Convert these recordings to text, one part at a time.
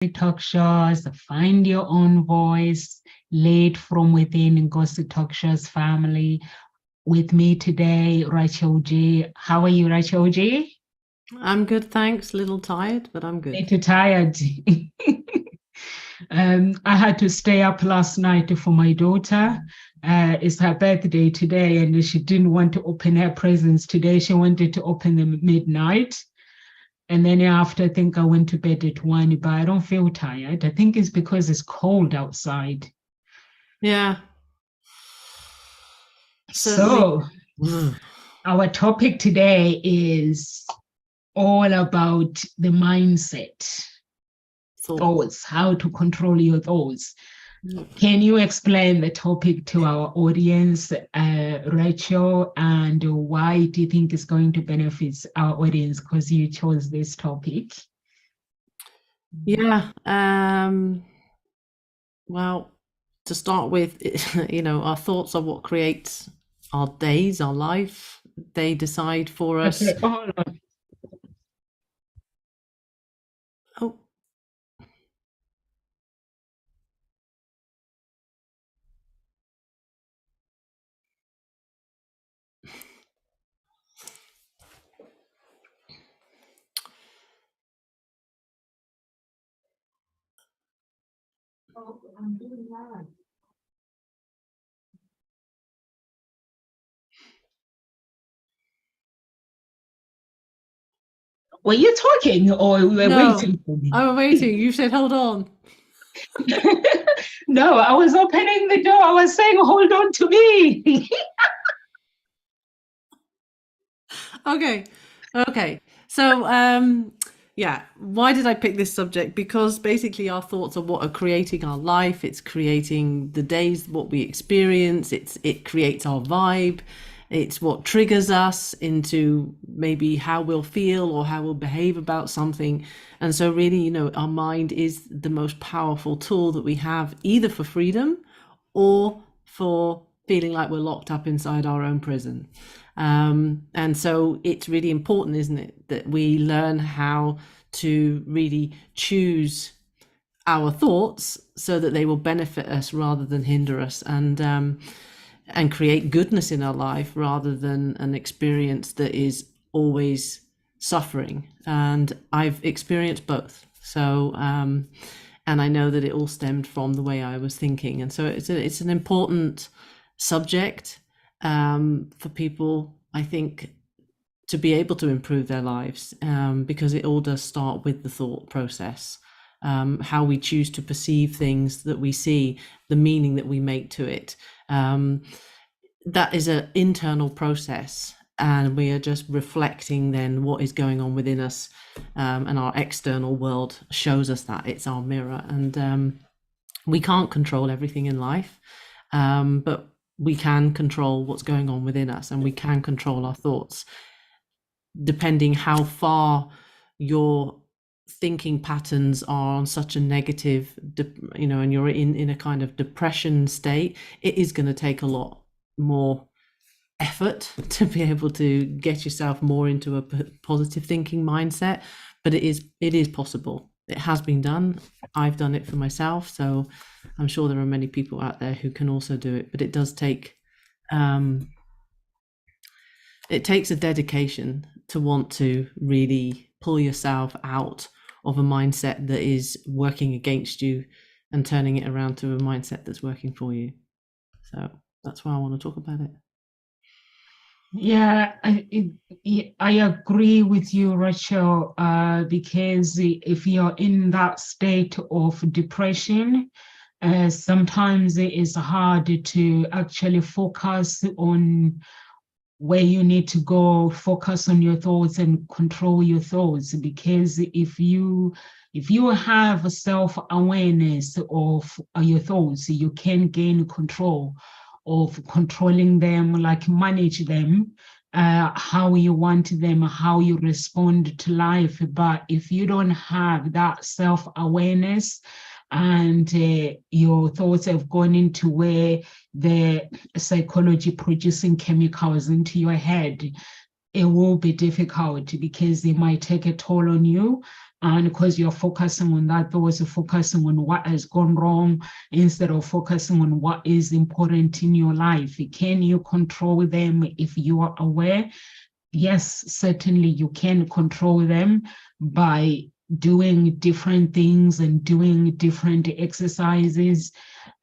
Talk Shows, Find Your Own Voice, Lead from Within Gossip Talk Shows family. With me today, Rachel G. How are you, Rachel G? I'm good, thanks. A little tired, but I'm good. Little tired. I had to stay up last night for my daughter. It's her birthday today, and she didn't want to open her presents today. She wanted to open them at midnight. And then after, I think I went to bed at 1, but I don't feel tired. I think it's because it's cold outside. Yeah, certainly. So, our topic today is all about the mindset, thoughts, how to control your thoughts. Can you explain the topic to our audience, Rachel, and why do you think it's going to benefit our audience because you chose this topic? Yeah. Well, to start with, our thoughts are what creates our days, our life. They decide for us. Okay, hold on. Oh. Oh, I'm doing that. Were you talking or you were waiting for me? I was waiting. You said, hold on. No, I was opening the door. I was saying, hold on to me. Okay. So, yeah, why did I pick this subject? Because basically our thoughts are what are creating our life. It's creating the days, what we experience. It creates our vibe. It's what triggers us into maybe how we'll feel or how we'll behave about something. And so really, our mind is the most powerful tool that we have, either for freedom or for feeling like we're locked up inside our own prison. And so it's really important, isn't it, that we learn how to really choose our thoughts so that they will benefit us rather than hinder us, and create goodness in our life rather than an experience that is always suffering. And I've experienced both. So, and I know that it all stemmed from the way I was thinking. And so it's an important subject for people, I think, to be able to improve their lives, because it all does start with the thought process, how we choose to perceive things that we see, the meaning that we make to it. That is an internal process, and we are just reflecting then what is going on within us, and our external world shows us that. It's our mirror, and we can't control everything in life, but we can control what's going on within us, and we can control our thoughts. Depending how far your thinking patterns are on such a negative, and you're in a kind of depression state, it is going to take a lot more effort to be able to get yourself more into a positive thinking mindset. But it is possible. It has been done. I've done it for myself, so I'm sure there are many people out there who can also do it. But it does take it takes a dedication to want to really pull yourself out of a mindset that is working against you and turning it around to a mindset that's working for you. So that's why I want to talk about it. Yeah, I agree with you, Rachel, because if you're in that state of depression, sometimes it is hard to actually focus on where you need to go, focus on your thoughts and control your thoughts. Because if you have self-awareness of your thoughts, you can gain control of controlling them, like manage them, how you want them, how you respond to life. But if you don't have that self-awareness, and your thoughts have gone into where the psychology producing chemicals into your head, it will be difficult because it might take a toll on you. And because you're focusing on that, those are focusing on what has gone wrong instead of focusing on what is important in your life. Can you control them if you are aware? Yes, certainly you can control them by doing different things and doing different exercises.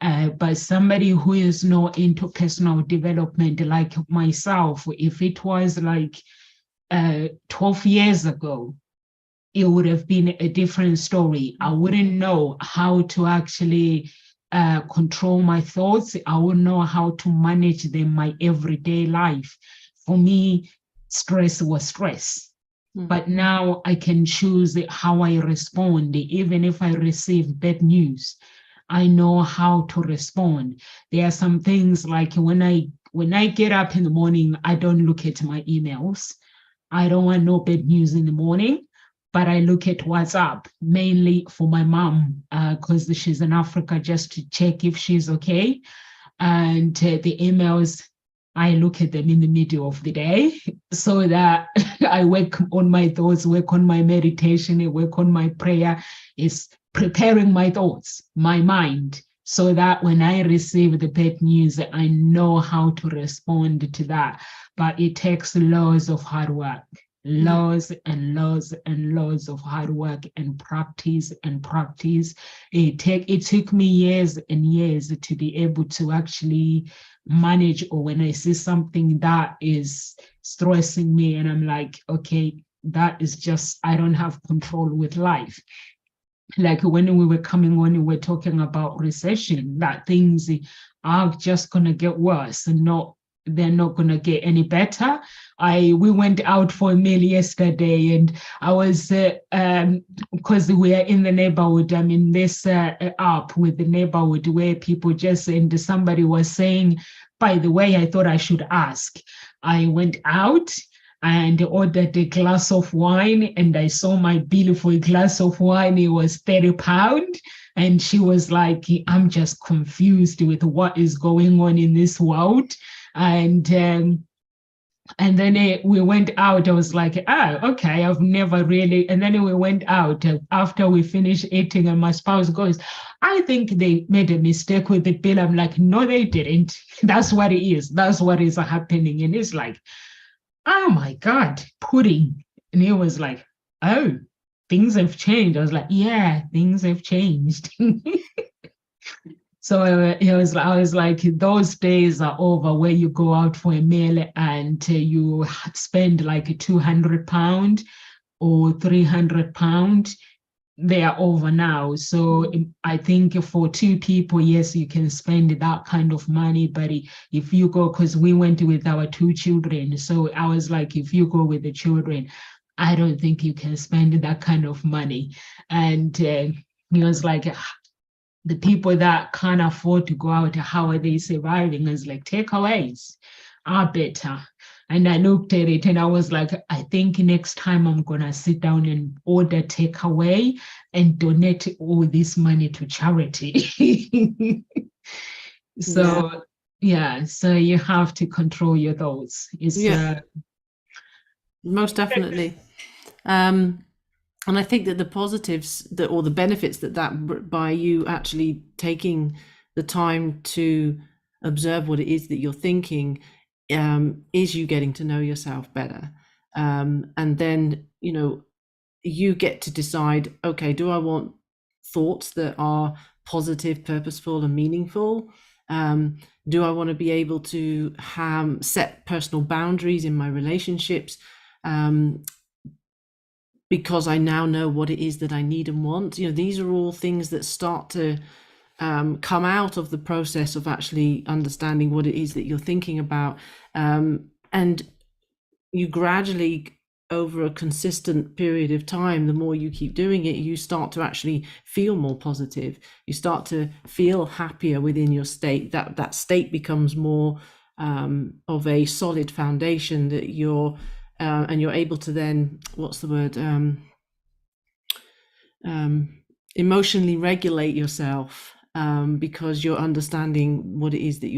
But somebody who is not into personal development, like myself, if it was like 12 years ago, it would have been a different story. I wouldn't know how to actually control my thoughts. I wouldn't know how to manage them in my everyday life. For me, stress was stress. But now I can choose how I respond. Even if I receive bad news, I know how to respond. There are some things like when I get up in the morning, I don't look at my emails. I don't want no bad news in the morning, but I look at WhatsApp mainly for my mom because she's in Africa, just to check if she's okay. And the emails, I look at them in the middle of the day so that I work on my thoughts, work on my meditation, work on my prayer. It's preparing my thoughts, my mind, so that when I receive the bad news, I know how to respond to that. But it takes loads of hard work, loads and loads and loads of hard work and practice and practice. It took me years and years to be able to actually manage, or when I see something that is stressing me and I'm like, okay, that is just, I don't have control with life. Like when we were coming on, we were talking about recession, that things are just gonna get worse and they're not gonna get any better. We went out for a meal yesterday, and I was because we are in the neighborhood. I'm in this app with the neighborhood where people just, and somebody was saying, by the way, I thought I should ask. I went out and ordered a glass of wine, and I saw my bill for a glass of wine. It was £30. And she was like, I'm just confused with what is going on in this world. And then we went out. I was like, oh, okay, I've never really. And then we went out after we finished eating, and my spouse goes, I think they made a mistake with the bill. I'm like, no, they didn't. That's what it is. That's what is happening. And it's like, oh my God, pudding. And he was like, oh, things have changed. I was like, yeah, things have changed. So I was like, those days are over where you go out for a meal and you spend like £200 or £300. They are over now. So I think for two people, yes, you can spend that kind of money. But if you go, because we went with our two children, so I was like, if you go with the children, I don't think you can spend that kind of money. And he was like, the people that can't afford to go out, how are they surviving? It's like takeaways are better. And I looked at it and I was like, I think next time I'm going to sit down and order takeaway and donate all this money to charity. So, so you have to control your thoughts. Most definitely. And I think that the positives or the benefits that by you actually taking the time to observe what it is that you're thinking is you getting to know yourself better. And then, you get to decide, okay, do I want thoughts that are positive, purposeful, and meaningful? Do I want to be able to set personal boundaries in my relationships? Because I now know what it is that I need and want. These are all things that start to come out of the process of actually understanding what it is that you're thinking about. And you gradually, over a consistent period of time, the more you keep doing it, you start to actually feel more positive. You start to feel happier within your state. That state becomes more of a solid foundation that you're and you're able to then, emotionally regulate yourself because you're understanding what it is that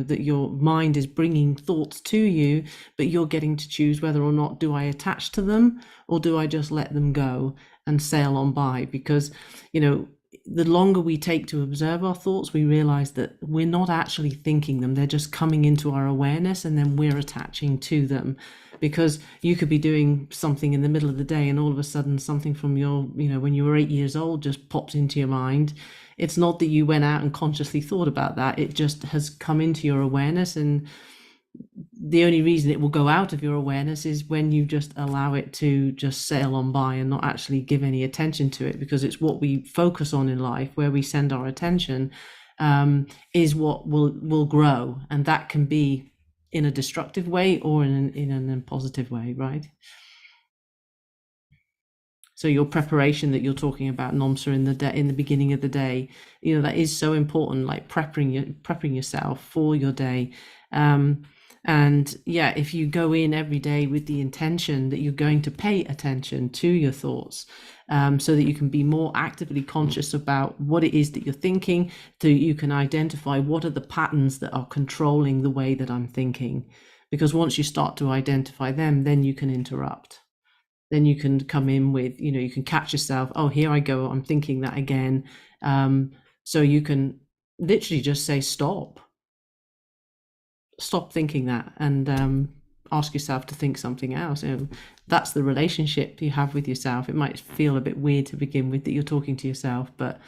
that your mind is bringing thoughts to you, but you're getting to choose whether or not do I attach to them or do I just let them go and sail on by. Because, the longer we take to observe our thoughts, we realize that we're not actually thinking them. They're just coming into our awareness, and then we're attaching to them. Because you could be doing something in the middle of the day and all of a sudden something from your, when you were 8 years old just pops into your mind. It's not that you went out and consciously thought about that. It just has come into your awareness, and the only reason it will go out of your awareness is when you just allow it to just sail on by and not actually give any attention to it, because it's what we focus on in life, where we send our attention, is what will grow, and that can be in a destructive way or in a positive way, right? So your preparation that you're talking about, Nomsa, in the beginning of the day, that is so important, like prepping yourself for your day. And yeah, if you go in every day with the intention that you're going to pay attention to your thoughts, so that you can be more actively conscious about what it is that you're thinking, so you can identify what are the patterns that are controlling the way that I'm thinking. Because once you start to identify them, then you can interrupt. Then you can come in with, you can catch yourself, oh, here I go, I'm thinking that again. So you can literally just say, stop thinking that, and ask yourself to think something else. That's the relationship you have with yourself. It might feel a bit weird to begin with that you're talking to yourself, but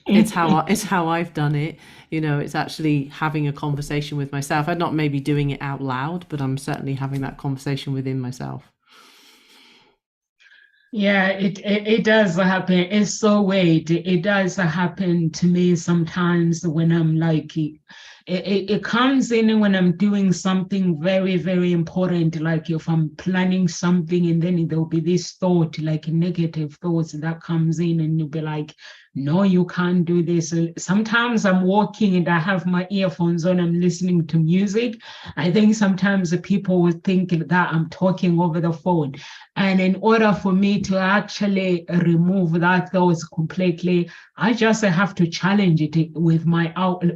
it's how I've done it. It's actually having a conversation with myself. I'm not maybe doing it out loud, but I'm certainly having that conversation within myself. Yeah, it does happen. It's so weird. It does happen to me sometimes when I'm like, it comes in when I'm doing something very, very important, like if I'm planning something, and then there'll be this thought, like negative thoughts that comes in, and you'll be like, no, you can't do this. Sometimes I'm walking and I have my earphones on, I'm listening to music. I think sometimes the people will think that I'm talking over the phone. And in order for me to actually remove that thoughts completely, I just have to challenge it with my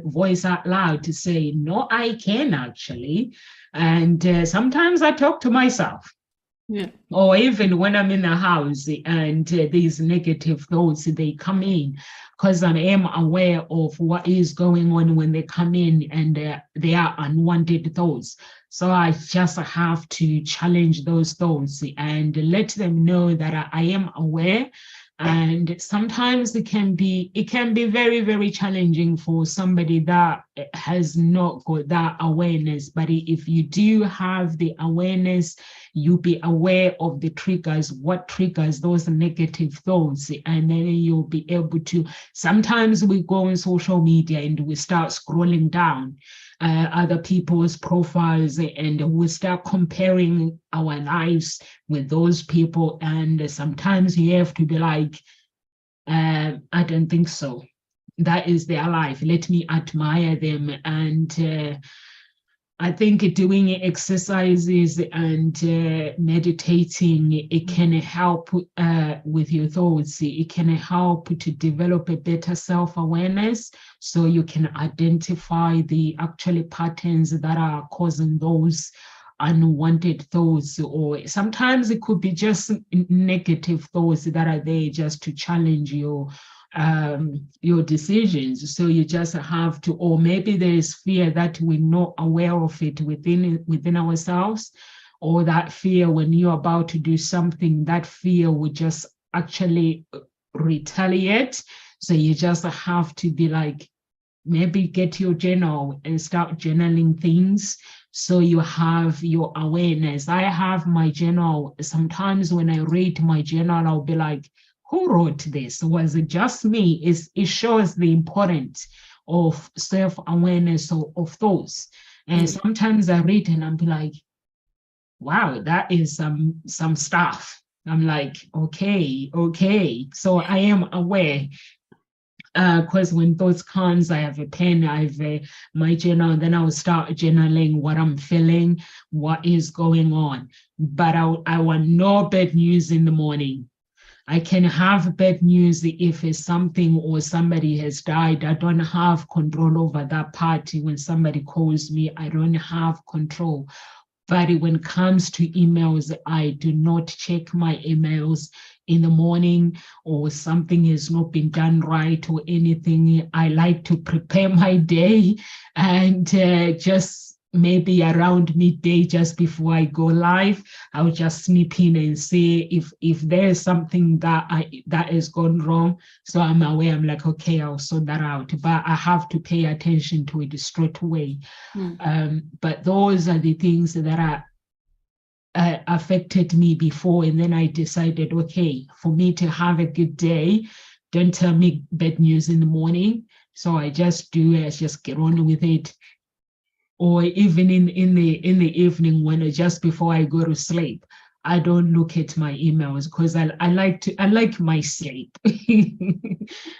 voice out loud to say, no, I can actually. And sometimes I talk to myself. Yeah. Or even when I'm in the house and these negative thoughts, they come in, because I am aware of what is going on when they come in, and they are unwanted thoughts. So I just have to challenge those thoughts and let them know that I am aware. And sometimes it can be very, very challenging for somebody that has not got that awareness. But if you do have the awareness, you be aware of the triggers, what triggers those negative thoughts, and then you'll be able to. Sometimes we go on social media and we start scrolling down other people's profiles, and we start comparing our lives with those people. And sometimes you have to be like, I don't think so. That is their life. Let me admire them. And I think doing exercises and meditating, it can help with your thoughts. It can help to develop a better self-awareness, so you can identify the actual patterns that are causing those unwanted thoughts. Or sometimes it could be just negative thoughts that are there just to challenge your decisions. So you just have to, or maybe there is fear that we're not aware of it within ourselves, or that fear when you're about to do something, that fear would just actually retaliate. So you just have to be like, maybe get your journal and start journaling things, so you have your awareness. I have my journal. Sometimes when I read my journal, I'll be like, who wrote this? Was it just me? It shows the importance of self-awareness of thoughts. And sometimes I read and I'm like, wow, that is some stuff. I'm like, okay. So I am aware. Because when thoughts comes, I have a pen, I have my journal, and then I'll start journaling what I'm feeling, what is going on. But I want no bad news in the morning. I can have bad news if it's something or somebody has died. I don't have control over that party. When somebody calls me, I don't have control. But when it comes to emails, I do not check my emails in the morning, or something has not been done right or anything. I like to prepare my day, and just maybe around midday, just before I go live, I'll just sneak in and see if there's something that has gone wrong. So I'm aware, I'm like, okay, I'll sort that out. But I have to pay attention to it straight away. But those are the things that are affected me before, and then I decided, okay, for me to have a good day, don't tell me bad news in the morning. So I just get on with it. Or even in the evening, when just before I go to sleep, I don't look at my emails, because I like my sleep.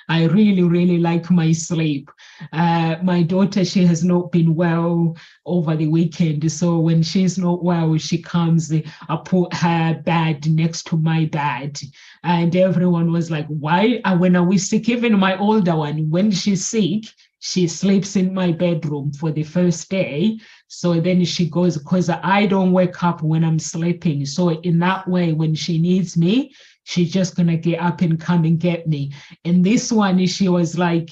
I really like my sleep. My daughter, she has not been well over the weekend, so when she's not well, she comes, I put her bed next to my bed, and everyone was like, why? When are we sick? Even my older one, when she's sick, she sleeps in my bedroom for the first day. So then she goes, because I don't wake up when I'm sleeping. So in that way, when she needs me, she's just going to get up and come and get me. And this one, she was like,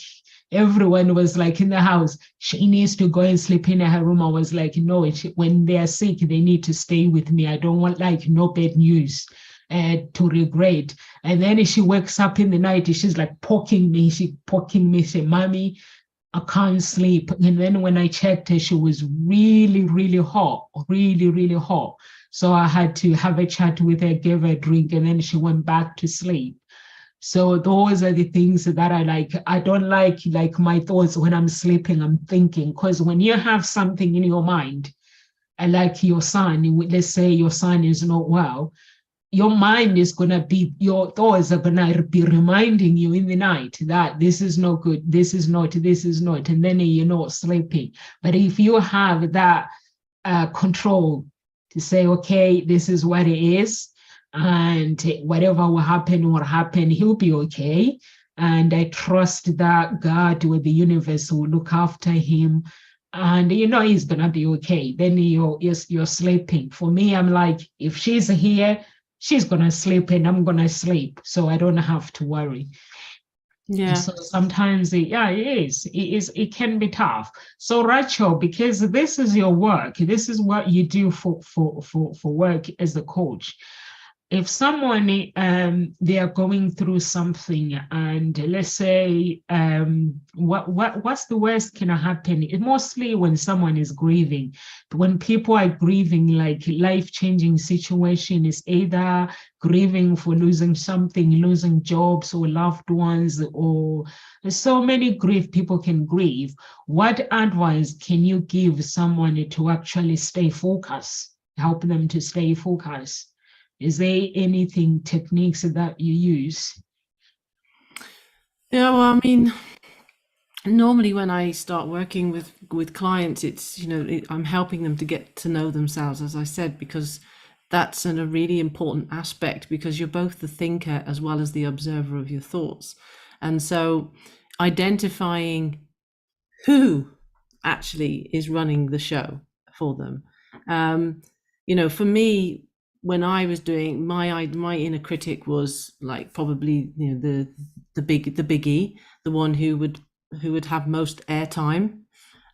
everyone was like in the house, she needs to go and sleep in her room. I was like, no, when they're sick, they need to stay with me. I don't want no bad news to regret. And then she wakes up in the night, she's like poking me. She say, Mommy, I can't sleep. And then when I checked her, she was really hot, really hot. So I had to have a chat with her, give her a drink, and then she went back to sleep. So those are the things that I like. I don't like my thoughts when I'm sleeping, I'm thinking, because when you have something in your mind, like your son, let's say your son is not well, your mind is going to be, your thoughts are going to be reminding you in the night that this is not good, this is not, and then you're not sleeping. But if you have that control to say, okay, this is what it is, and whatever will happen, he'll be okay. And I trust that God or the universe will look after him, and he's gonna be okay. Then you're sleeping. For me, I'm like, if she's here, she's gonna sleep and I'm gonna sleep, so I don't have to worry. Yeah. So sometimes it can be tough. So Rachel, because this is your work, this is what you do for work as a coach. If someone they are going through something, and let's say what's the worst can happen? Mostly when someone is grieving. When people are grieving, like life-changing situation, is either grieving for losing something, losing jobs or loved ones, or so many grief people can grieve. What advice can you give someone to actually stay focused, help them to stay focused? Is there anything, techniques that you use? Yeah, well, I mean, normally when I start working with clients, it's, I'm helping them to get to know themselves, as I said, because that's a really important aspect, because you're both the thinker as well as the observer of your thoughts. And so identifying who actually is running the show for them. For me, when I was doing my inner critic was like probably the biggie, the one who would have most airtime,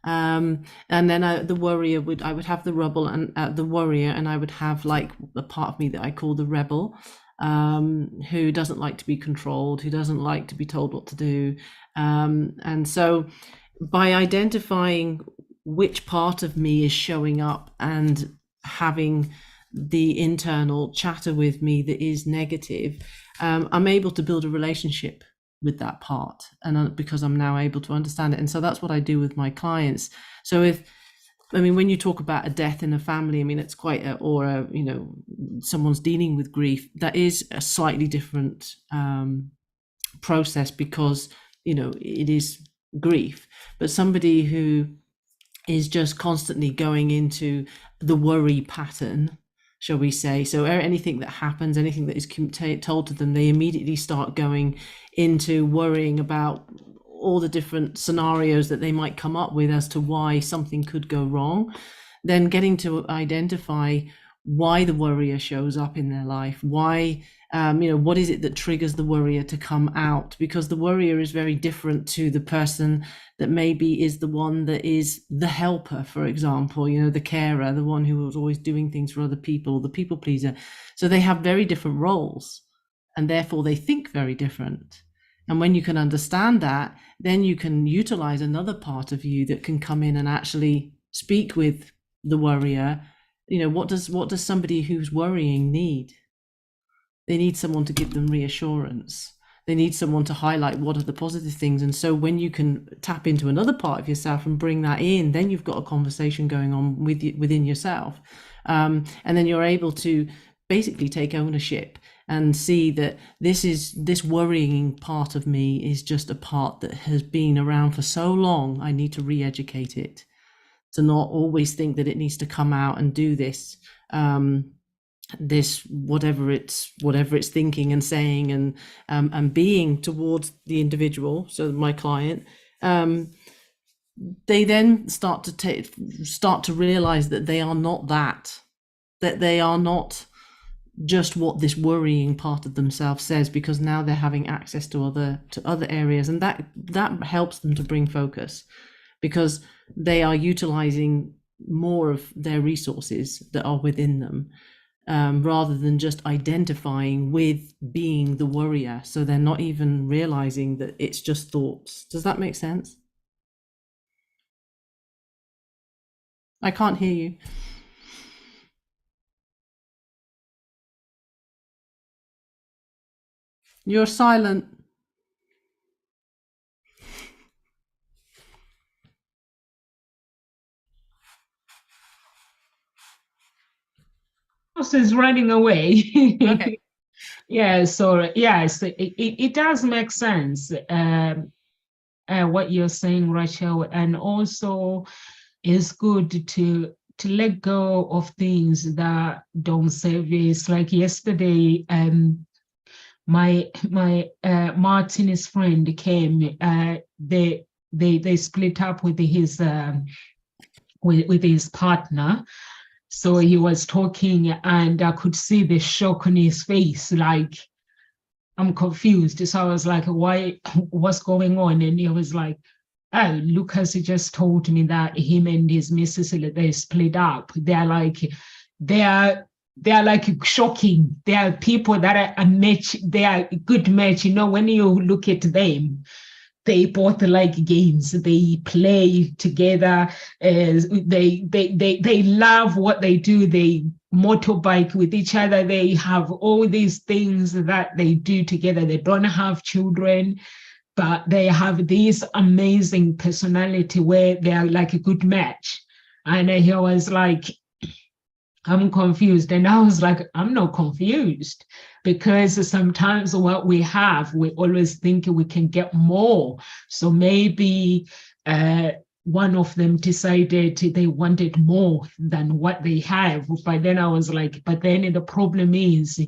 and then the worrier I would have the rebel and the warrior, and I would have like a part of me that I call the rebel, who doesn't like to be controlled, who doesn't like to be told what to do, and so by identifying which part of me is showing up and having the internal chatter with me that is negative, I'm able to build a relationship with that part, and because I'm now able to understand it. And so that's what I do with my clients. So when you talk about a death in a family, it's quite someone's dealing with grief, that is a slightly different process, because it is grief. But somebody who is just constantly going into the worry pattern, shall we say. So anything that happens, anything that is told to them, they immediately start going into worrying about all the different scenarios that they might come up with as to why something could go wrong. Then getting to identify why the worrier shows up in their life, why, what is it that triggers the worrier to come out? Because the worrier is very different to the person that maybe is the one that is the helper, for example, the carer, the one who was always doing things for other people, the people pleaser. So they have very different roles, and therefore they think very different. And when you can understand that, then you can utilize another part of you that can come in and actually speak with the worrier. What does somebody who's worrying need? They need someone to give them reassurance. They need someone to highlight what are the positive things. And so when you can tap into another part of yourself and bring that in, then you've got a conversation going on within yourself. And then you're able to basically take ownership and see that this worrying part of me is just a part that has been around for so long. I need to re-educate it, to not always think that it needs to come out and do this, whatever it's thinking and saying and being towards the individual. So my client, they then start to realize that they are not that they are not just what this worrying part of themselves says, because now they're having access to other areas, and that helps them to bring focus, because they are utilizing more of their resources that are within them, rather than just identifying with being the worrier. So they're not even realizing that it's just thoughts. Does that make sense? I can't hear you. You're silent. House is running away. Okay. Yeah, so yes, it does make sense, what you're saying, Rachel, and also it's good to let go of things that don't serve you. It's like yesterday, my Martin's friend came. They split up with his with his partner. So he was talking, and I could see the shock on his face, like, I'm confused. So I was like, why, what's going on? And he was like, oh, Lucas just told me that him and his missus, they split up. They're like shocking. They are people that are a match. They are a good match. When you look at them, they both like games. They play together. They love what they do. They motorbike with each other. They have all these things that they do together. They don't have children, but they have this amazing personality where they are like a good match. And he was like, I'm confused. And I was like, I'm not confused, because sometimes what we have, we always think we can get more. So maybe one of them decided they wanted more than what they have. But then I was like, but then the problem is,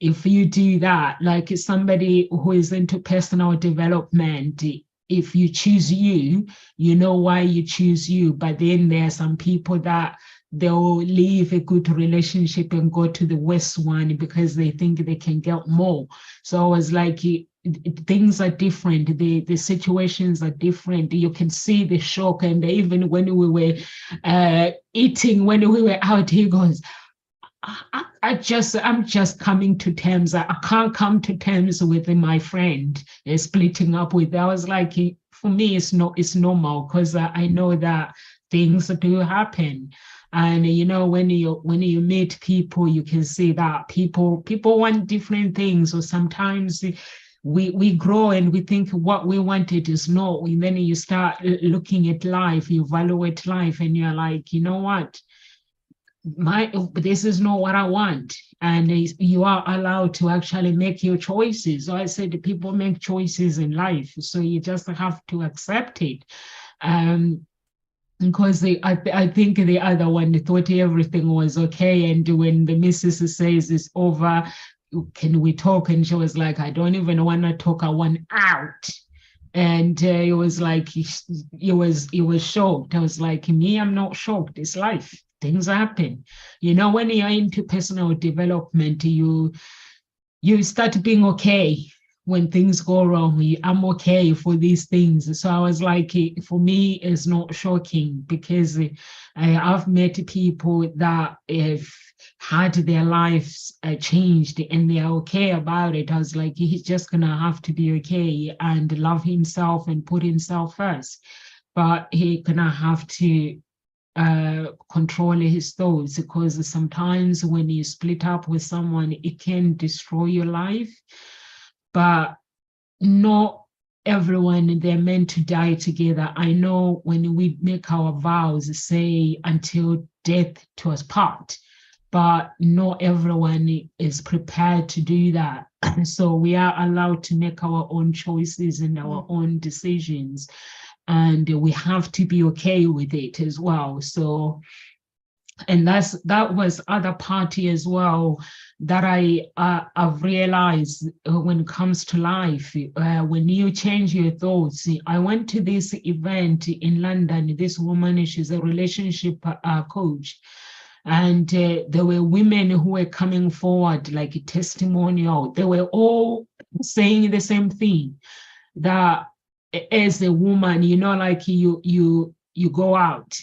if you do that, like somebody who is into personal development, if you choose you know why you choose you. But then there are some people that they'll leave a good relationship and go to the worst one because they think they can get more. So I was like, things are different. The situations are different. You can see the shock. And even when we were eating, when we were out, he goes, I'm just coming to terms. I can't come to terms with my friend splitting up with. I was like, for me, it's normal, because I know that things do happen. And when you meet people, you can see that people want different things. Or sometimes we grow and we think what we wanted is not. And then you start looking at life, you evaluate life, and you're like, you know what? This is not what I want. And you are allowed to actually make your choices. So I said, people make choices in life, so you just have to accept it. because I think the other one thought everything was okay. And when the missus says it's over, can we talk? And she was like, I don't even want to talk. I want out. And it was like he was shocked. I was like, me, I'm not shocked. It's life. Things happen. When you're into personal development, you start being okay when things go wrong. I'm okay for these things. So I was like, for me, it's not shocking, because I've met people that have had their lives changed and they're okay about it. I was like, he's just gonna have to be okay and love himself and put himself first. But he gonna have to control his thoughts, because sometimes when you split up with someone, it can destroy your life. But not everyone, they're meant to die together. I know when we make our vows, say until death to us part, but not everyone is prepared to do that. So we are allowed to make our own choices and our own decisions, and we have to be okay with it as well. So, and that was other party as well that I've realized when it comes to life. When you change your thoughts, I went to this event in London. This woman, she's a relationship coach, and there were women who were coming forward like a testimonial. They were all saying the same thing, that as a woman, like you go out,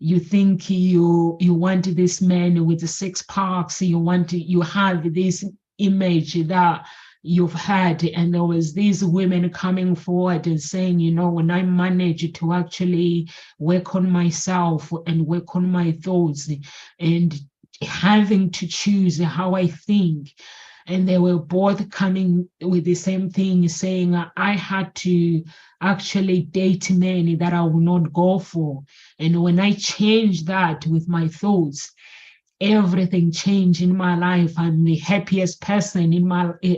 you think you want this man with the six packs, you have this image that you've had. And there was these women coming forward and saying, when I managed to actually work on myself and work on my thoughts and having to choose how I think. And they were both coming with the same thing, saying I had to actually date men that I would not go for. And when I changed that with my thoughts, everything changed in my life. I'm the happiest person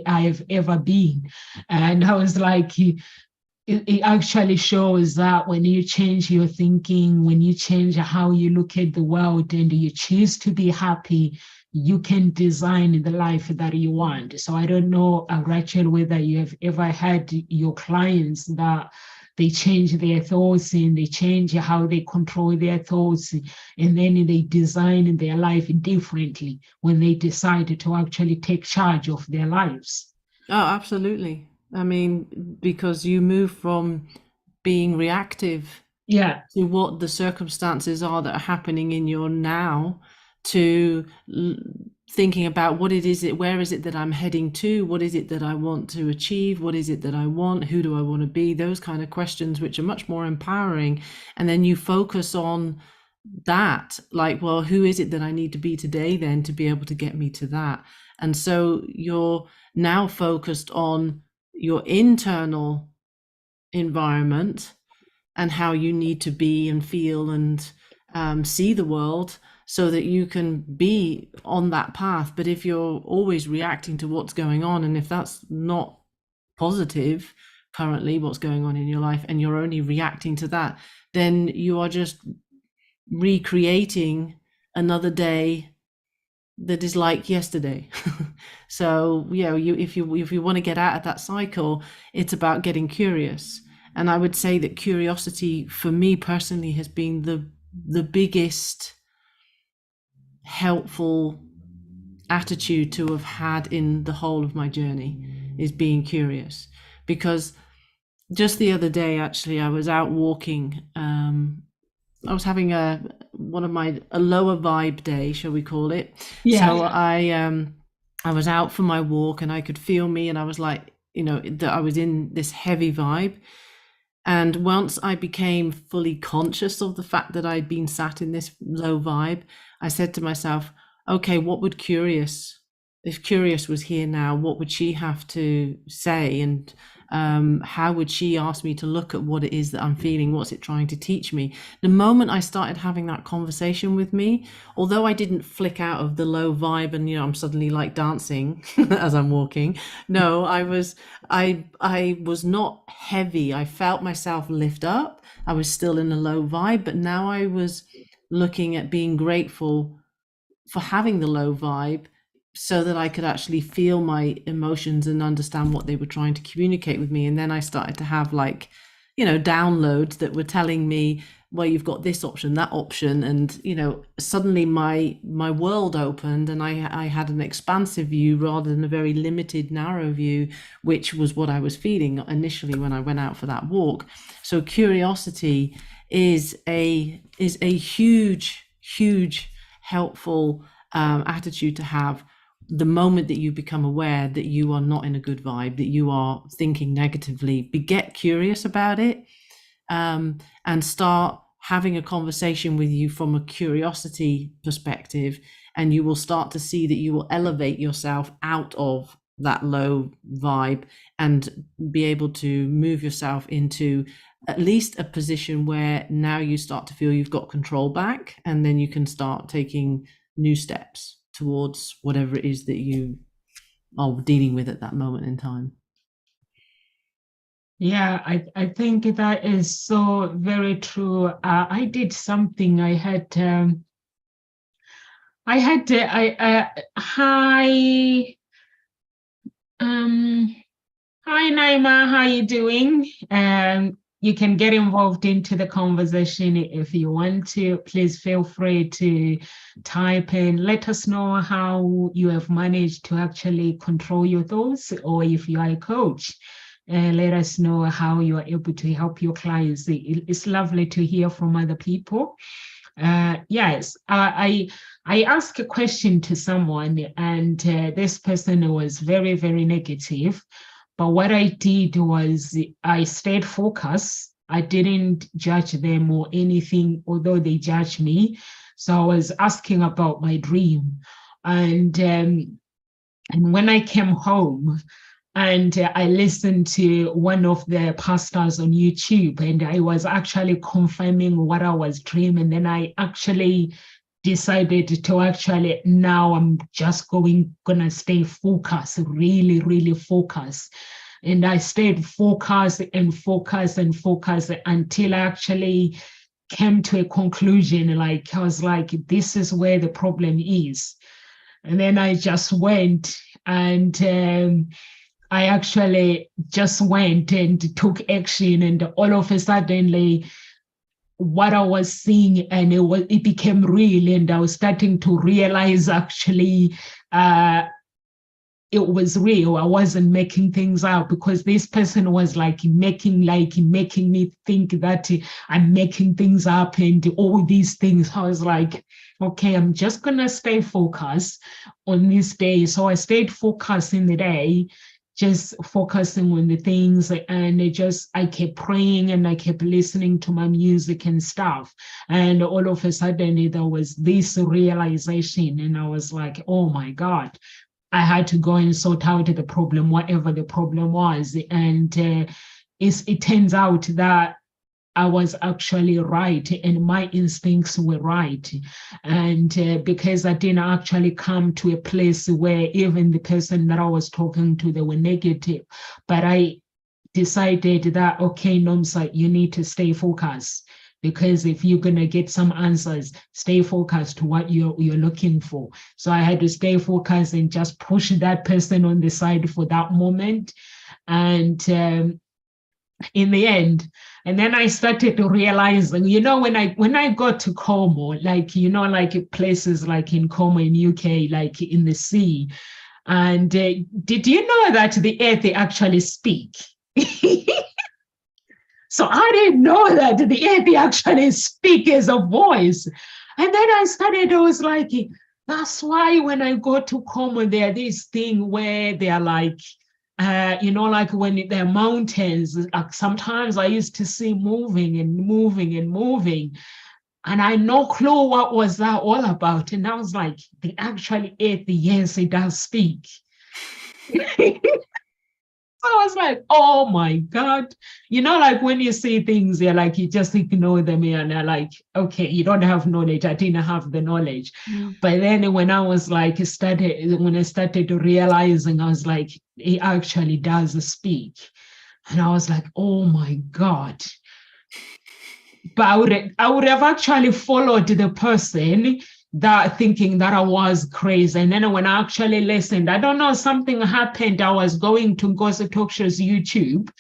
I've ever been. And I was like, it actually shows that when you change your thinking, when you change how you look at the world and you choose to be happy, you can design the life that you want. So I don't know, Rachel, whether you have ever had your clients that they change their thoughts and they change how they control their thoughts, and then they design their life differently when they decide to actually take charge of their lives. Oh, absolutely. I mean, because you move from being reactive Yeah, to what the circumstances are that are happening in your now, to thinking about where is it that I'm heading to? What is it that I want to achieve? What is it that I want? Who do I want to be? Those kind of questions, which are much more empowering. And then you focus on that, like, well, who is it that I need to be today then to be able to get me to that? And so you're now focused on your internal environment and how you need to be and feel and see the world, so that you can be on that path. But if you're always reacting to what's going on, and if that's not positive currently, what's going on in your life, and you're only reacting to that, then you are just recreating another day that is like yesterday. So if you want to get out of that cycle, it's about getting curious. And I would say that curiosity for me personally has been the biggest helpful attitude to have had in the whole of my journey, is being curious. Because just the other day, actually, I was out walking. I was having a lower vibe day, shall we call it? yeah. So I was out for my walk, and I could feel me, and I was like, that I was in this heavy vibe. And once I became fully conscious of the fact that I'd been sat in this low vibe, I said to myself, okay, what would curious if Curious was here now, what would she have to say? And how would she ask me to look at what it is that I'm feeling? What's it trying to teach me? The moment I started having that conversation with me, although I didn't flick out of the low vibe and, I'm suddenly like dancing as I'm walking. No, I was not heavy. I felt myself lift up. I was still in a low vibe, but now I was looking at being grateful for having the low vibe so that I could actually feel my emotions and understand what they were trying to communicate with me. And then I started to have like, downloads that were telling me, well, you've got this option, that option. And, suddenly my world opened and I had an expansive view rather than a very limited, narrow view, which was what I was feeling initially when I went out for that walk. So curiosity is a huge, huge, helpful attitude to have the moment that you become aware that you are not in a good vibe, that you are thinking negatively. Get curious about it, and start having a conversation with you from a curiosity perspective, and you will start to see that you will elevate yourself out of that low vibe and be able to move yourself into at least a position where now you start to feel you've got control back, and then you can start taking new steps towards whatever it is that you are dealing with at that moment in time. Yeah, I think that is so very true. I did something. Hi, hi Naima, how you doing? You can get involved into the conversation if you want to. Please feel free to type in, let us know how you have managed to actually control your thoughts, or if you are a coach, let us know how you are able to help your clients. It's lovely to hear from other people. Yes, I asked a question to someone, and this person was very, very negative. But what I did was I stayed focused. I didn't judge them or anything, although they judged me. So I was asking about my dream. And when I came home, and I listened to one of the pastors on YouTube, and I was actually confirming what I was dreaming. And I actually decided to actually, now I'm just gonna stay focused, really, really focused. And I stayed focused and focused and focused until I actually came to a conclusion. Like, I was like, this is where the problem is. And then I just went, and I actually just went and took action, and all of a sudden, what I was seeing, and it became real, and I was starting to realize actually it was real. I wasn't making things up, because this person was making me think that I'm making things up and all these things. I was like, okay, I'm just gonna stay focused on this day. So I stayed focused in the day, just focusing on the things, and I kept praying, and I kept listening to my music and stuff. And all of a sudden there was this realization, and I was like, oh my God, I had to go and sort out the problem, whatever the problem was. And it turns out that I was actually right, and my instincts were right. And because I didn't actually come to a place where even the person that I was talking to, they were negative, but I decided that, okay, Nomsa, you need to stay focused, because if you're going to get some answers, stay focused to what you're looking for. So I had to stay focused and just push that person on the side for that moment. And in the end, and then I started to realize, when I got to Como, like places like in Como in UK, like in the sea, and did you know that the earth actually speak? So I didn't know that the earth actually speak as a voice. And then I was like, that's why when I go to Como, there this thing where they are like, like when they're mountains, like sometimes I used to see moving and moving and moving. And I no clue what was that all about. And I was like, the actually ate the yes, it does speak. So I was like, oh my God. Like when you see things, you're like, you just ignore them and they're like, okay, you don't have knowledge. I didn't have the knowledge. But then when I was like, when I started realizing, I was like, it actually does speak. And I was like, oh my God. But I would have actually followed the person that thinking that I was crazy. And then when I actually listened, I don't know, something happened. I was going to Gossip Talk Show's YouTube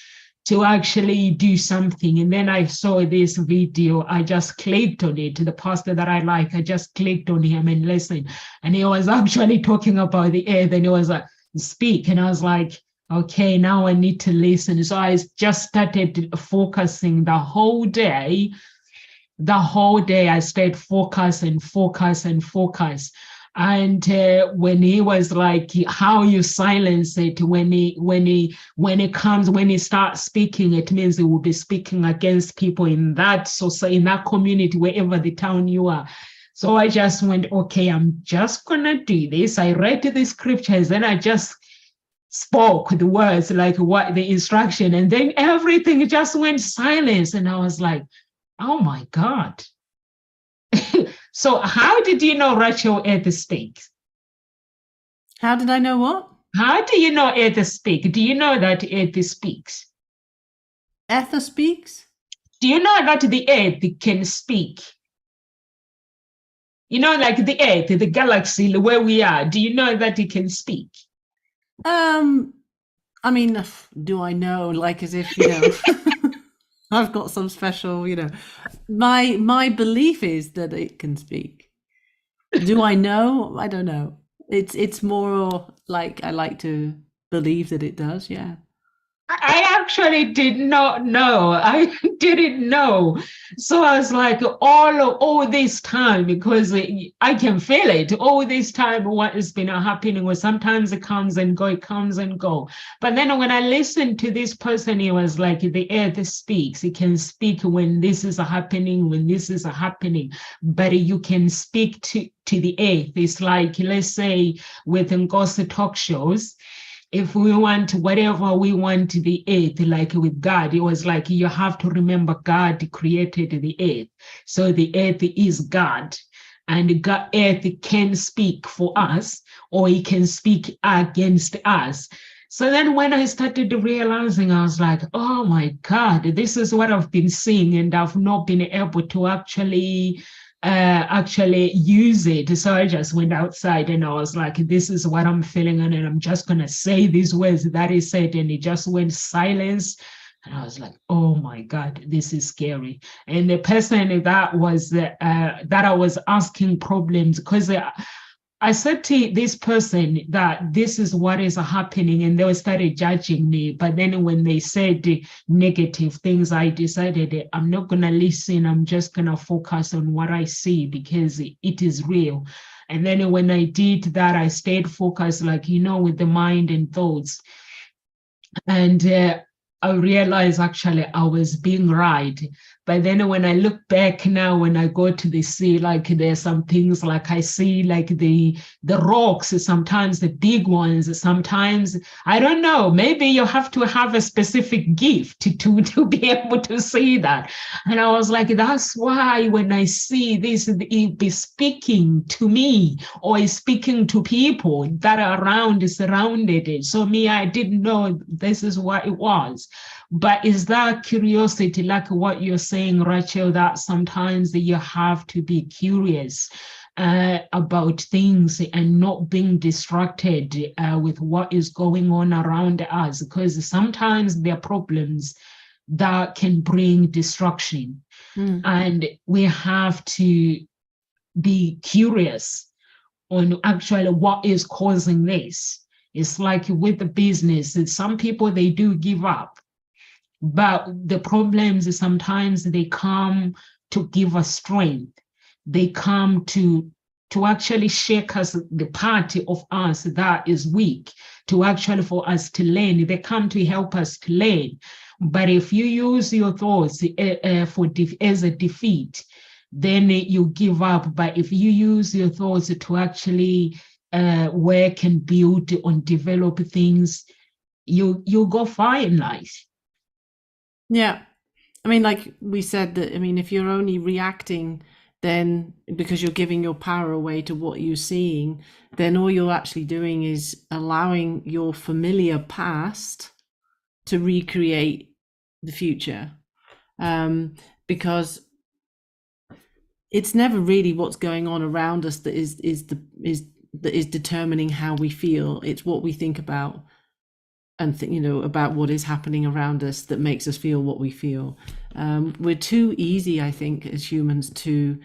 to actually do something. And then I saw this video. I just clicked on it. The pastor that I like, I just clicked on him and listened. And he was actually talking about the earth, and he was like, speak. And I was like, okay, now I need to listen. So I just started focusing the whole day. The whole day I stayed focused and focused and focused. And when he was like, how you silence it, when he starts speaking, it means he will be speaking against people in that in that community, wherever the town you are. So I just went, okay, I'm just gonna do this. I read the scriptures and I just spoke the words, like what the instruction, and then everything just went silence. And I was like, oh my God. So how did you know Rachel Edith speaks? How did I know what? How do you know Edith speaks? Do you know that Edith speaks? Ether speaks? Do you know that the Earth can speak? Like the Earth, the galaxy where we are, do you know that it can speak? I mean, do I know? Like as if, I've got some special, my belief is that it can speak. Do I know? I don't know. It's more like I like to believe that it does. Yeah. I actually did not know. I didn't know. So I was like, all this time, because I can feel it all this time, what has been happening, where sometimes it comes and go. But then when I listened to this person, he was like, the earth speaks. It can speak when this is happening, but you can speak to the earth. It's like, let's say within Gossip Talk Shows, if we want whatever we want the earth, like with God, it was like you have to remember God created the earth. So the earth is God, and earth can speak for us, or it can speak against us. So then when I started realizing, I was like, oh my God, this is what I've been seeing, and I've not been able to actually use it. So I just went outside and I was like, this is what I'm feeling, and I'm just gonna say these words that he said, and it just went silence. And I was like, oh my God, this is scary. And the person that was that I was asking problems, because I said to this person that this is what is happening, and they started judging me. But then when they said negative things, I decided I'm not going to listen. I'm just going to focus on what I see, because it is real. And then when I did that, I stayed focused, like, with the mind and thoughts. And I realized actually I was being right. But then when I look back now, when I go to the sea, like there's some things like I see like the rocks, sometimes the big ones, sometimes, I don't know, maybe you have to have a specific gift to be able to see that. And I was like, that's why when I see this, it be speaking to me, or is speaking to people that are surrounded it. So me, I didn't know this is what it was. But is that curiosity, like what you're saying, Rachel, that sometimes you have to be curious about things and not being distracted with what is going on around us, because sometimes there are problems that can bring distraction. And we have to be curious on actually what is causing this. It's like with the business, some people, they do give up. But the problems is sometimes they come to give us strength. They come to actually shake us, the part of us that is weak, to actually for us to learn. They come to help us to learn. But if you use your thoughts as a defeat, then you give up. But if you use your thoughts to actually work and build and develop things, you go far in life. Yeah. I mean, like we said, that, I mean, if you're only reacting, then because you're giving your power away to what you're seeing, then all you're actually doing is allowing your familiar past to recreate the future. Because it's never really what's going on around us that is determining how we feel. It's what we think about and about what is happening around us that makes us feel what we feel. We're too easy, I think, as humans, to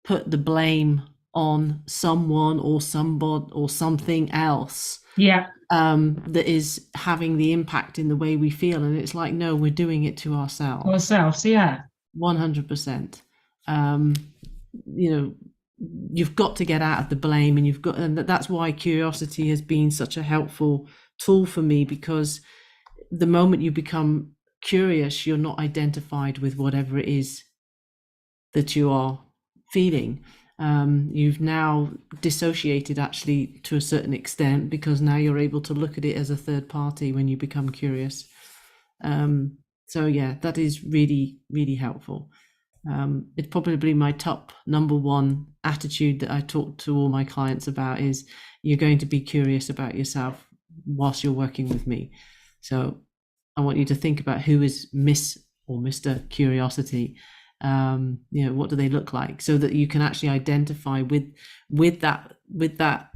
put the blame on someone or somebody or something else. Yeah. That is having the impact in the way we feel, and it's like, no, we're doing it to ourselves. Yeah. 100%. You've got to get out of the blame, and that's why curiosity has been such a helpful tool for me, because the moment you become curious, you're not identified with whatever it is that you are feeling. You've now dissociated, actually, to a certain extent, because now you're able to look at it as a third party when you become curious. So yeah, that is really, really helpful. It's probably my top number one attitude that I talk to all my clients about is, you're going to be curious about yourself whilst you're working with me. So I want you to think about who is Miss or Mr. Curiosity. What do they look like, so that you can actually identify with that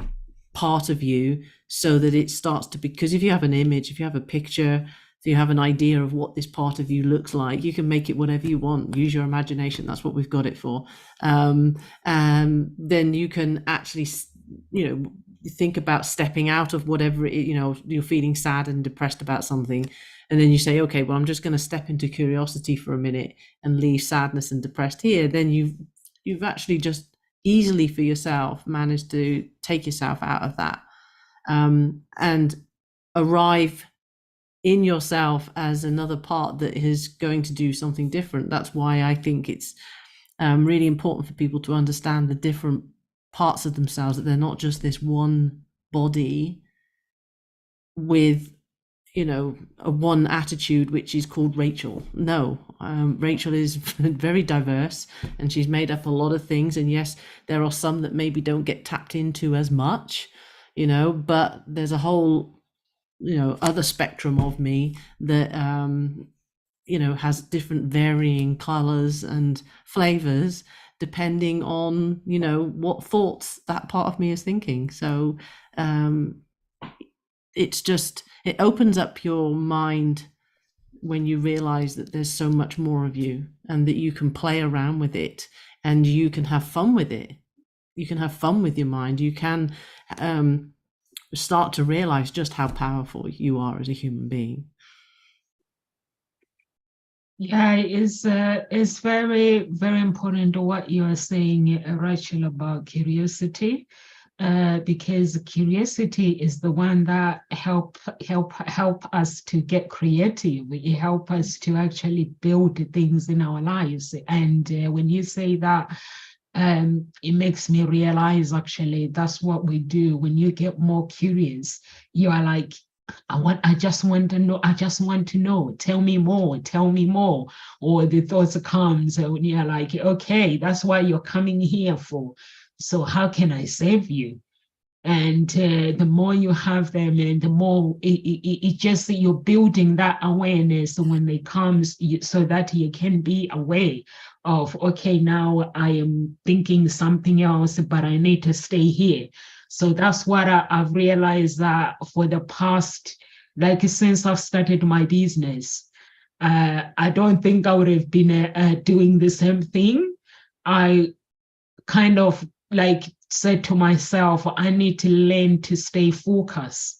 part of you, so that it starts to, because if you have an image, if you have a picture, if you have an idea of what this part of you looks like, you can make it whatever you want. Use your imagination. That's what we've got it for. Then you can actually, think about stepping out of whatever you're feeling sad and depressed about something, and then you say, okay, well, I'm just going to step into curiosity for a minute and leave sadness and depressed here. Then you've actually just easily for yourself managed to take yourself out of that, and arrive in yourself as another part that is going to do something different. That's why I think it's really important for people to understand the different parts of themselves, that they're not just this one body with a one attitude, which is called Rachel. No, Rachel is very diverse, and she's made up a lot of things, and yes, there are some that maybe don't get tapped into as much, but there's a whole other spectrum of me that has different varying colors and flavors depending on what thoughts that part of me is thinking. So it opens up your mind when you realize that there's so much more of you, and that you can play around with it, and you can have fun with it. You can have fun with your mind. You can start to realize just how powerful you are as a human being. Yeah, it's very, very important what you are saying, Rachel, about curiosity, because curiosity is the one that help us to get creative. It help us to actually build things in our lives. And when you say that, it makes me realize, actually, that's what we do. When you get more curious, you are like, I just want to know, tell me more. Or the thoughts comes when you're like, okay, that's why you're coming here for. So how can I save you? And the more you have them, and the more it just, you're building that awareness when they come, so that you can be aware of, okay, now I am thinking something else, but I need to stay here. So that's what I've realized, that for the past, like, since I've started my business, I don't think I would have been doing the same thing. I kind of like said to myself, I need to learn to stay focused.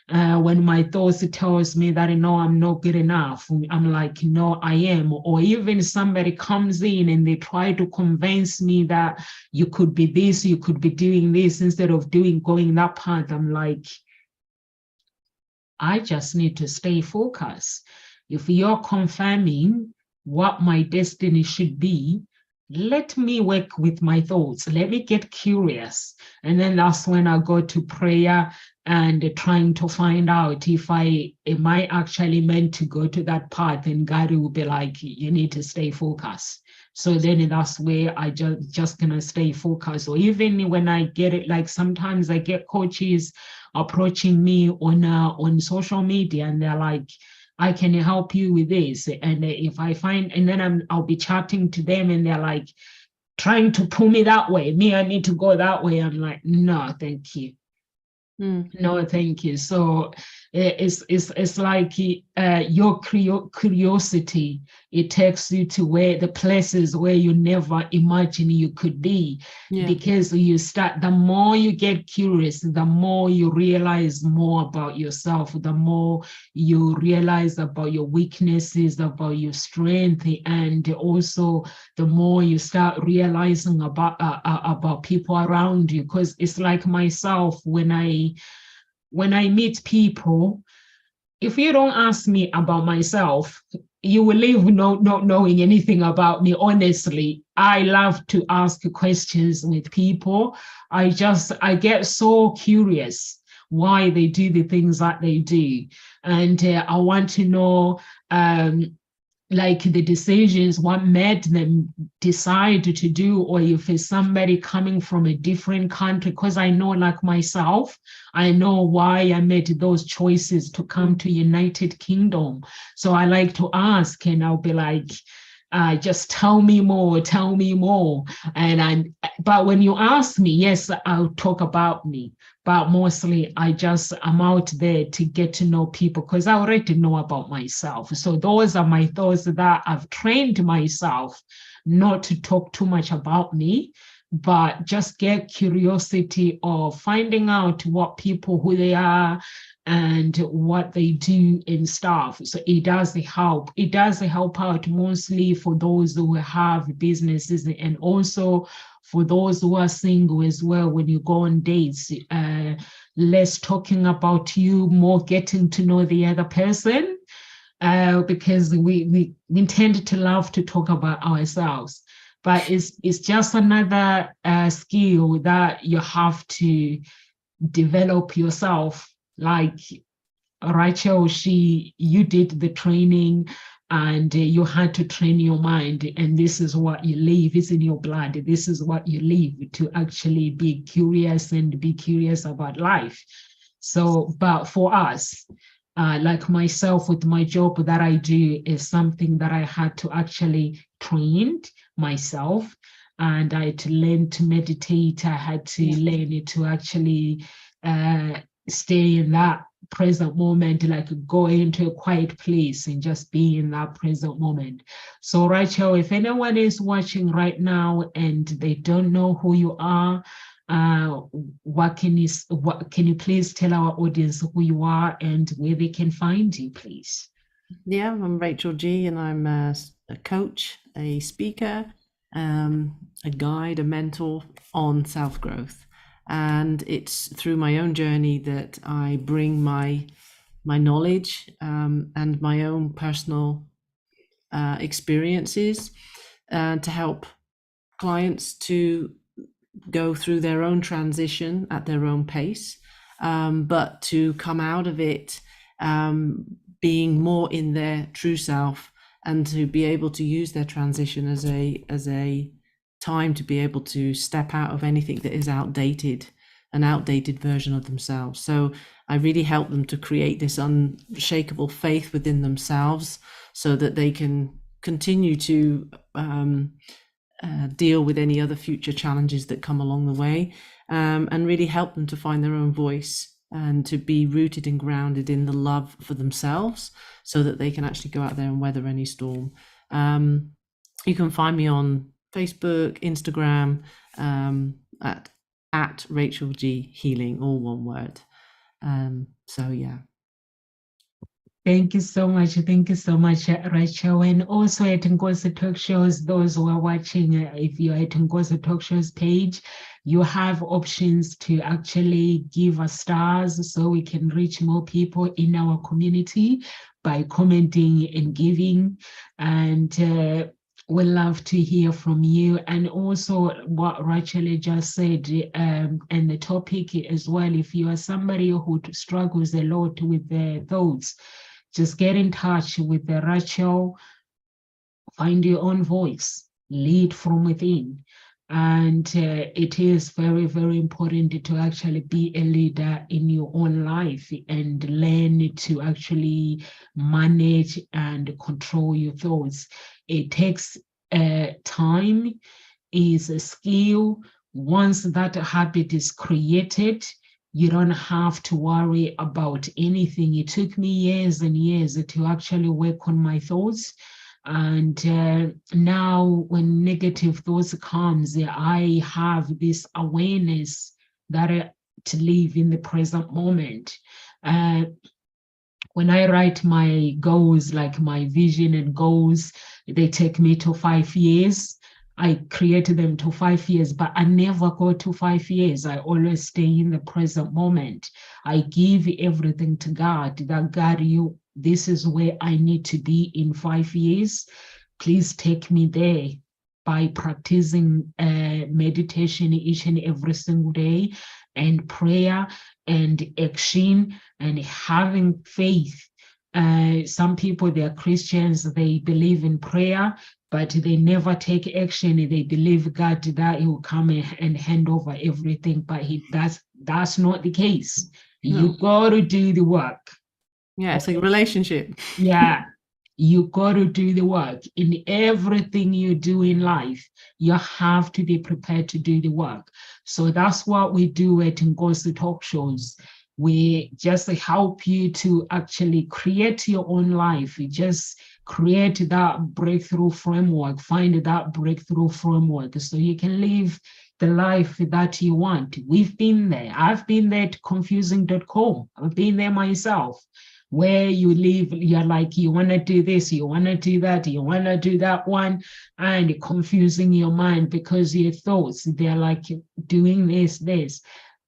When my thoughts tells me that, no, I'm not good enough, I'm like, no, I am. Or even somebody comes in and they try to convince me that you could be this, you could be doing this, instead of going that path, I'm like, I just need to stay focused. If you're confirming what my destiny should be, let me work with my thoughts. Let me get curious. And then that's when I go to prayer and trying to find out if am I actually meant to go to that path, and God will be like, you need to stay focused. So then that's where I just gonna stay focused. Or even when I get it, like sometimes I get coaches approaching me on social media, and they're like, I can help you with this. And if I find, and then I'll be chatting to them, and they're like trying to pull me that way. Me, I need to go that way. I'm like, no, thank you. No, thank you. So it's like your curiosity. It takes you to where the places where you never imagine you could be. Yeah. Because you start, the more you get curious, the more you realize more about yourself, the more you realize about your weaknesses, about your strength, and also the more you start realizing about people around you. Because it's like myself, when I meet people, if you don't ask me about myself, you will leave not knowing anything about me. Honestly, I love to ask questions with people. I get so curious why they do the things that they do. And I want to know, like the decisions, what made them decide to do, or if it's somebody coming from a different country, because I know, like myself, I know why I made those choices to come to United Kingdom. So I like to ask, and I'll be like, just tell me more. But when you ask me, yes, I'll talk about me. But mostly I'm out there to get to know people, because I already know about myself. So those are my thoughts that I've trained myself not to talk too much about me, but just get curiosity of finding out what people, who they are, and what they do and stuff. So it does help. It does help out mostly for those who have businesses, and also for those who are single as well. When you go on dates, less talking about you, more getting to know the other person, because we tend to love to talk about ourselves. But it's just another skill that you have to develop yourself. Like Rachel, you did the training, and you had to train your mind, and this is what you live. It's in your blood. This is what you live, to actually be curious and be curious about life. So, but for us, like myself, with my job that I do, is something that I had to actually train myself, and I had to learn to meditate. I had to learn to actually stay in that present moment, like go into a quiet place and just be in that present moment. So Rachel, if anyone is watching right now and they don't know who you are, what can you please tell our audience who you are and where they can find you, please? Yeah, I'm Rachel G, and I'm a coach, a speaker, a guide, a mentor on self-growth. And it's through my own journey that I bring my knowledge and my own personal experiences to help clients to go through their own transition at their own pace, but to come out of it being more in their true self, and to be able to use their transition as a time to be able to step out of anything that is outdated, an outdated version of themselves. So I really help them to create this unshakable faith within themselves, so that they can continue to deal with any other future challenges that come along the way, and really help them to find their own voice and to be rooted and grounded in the love for themselves, so that they can actually go out there and weather any storm. You can find me on Facebook, Instagram, at Rachel G Healing, all one word. So yeah. Thank you so much. Thank you so much, Rachel. And also at Ngozi Talk Shows, those who are watching, if you're at Ngozi Talk Shows page, you have options to actually give us stars, so we can reach more people in our community by commenting and giving. And we love to hear from you. And also what Rachel just said, and the topic as well, if you are somebody who struggles a lot with the thoughts, just get in touch with the Rachel, find your own voice, lead from within. And it is very, very important to actually be a leader in your own life and learn to actually manage and control your thoughts. It takes time, is a skill. Once that habit is created, you don't have to worry about anything. It took me years and years to actually work on my thoughts. And now when negative thoughts comes, I have this awareness that to live in the present moment. When I write my goals, like my vision and goals, they take me to 5 years. I created them to 5 years, but I never go to 5 years. I always stay in the present moment. I give everything to God, that God, this is where I need to be in 5 years. Please take me there, by practicing meditation each and every single day, and prayer and action and having faith. Some people, they're Christians, they believe in prayer, but they never take action. They believe God that He will come and hand over everything, but that's not the case. You got to do the work. Yeah, it's a relationship. Yeah, you got to do the work. In everything you do in life, you have to be prepared to do the work. So that's what we do at Ngozi Talk Shows. We just help you to actually create your own life. You just create that breakthrough framework, find that breakthrough framework so you can live the life that you want. We've been there. I've been there at confusing.com. I've been there myself, where you live, you're like, you want to do this, you want to do that, you want to do that one, and confusing your mind because your thoughts, they're like doing this.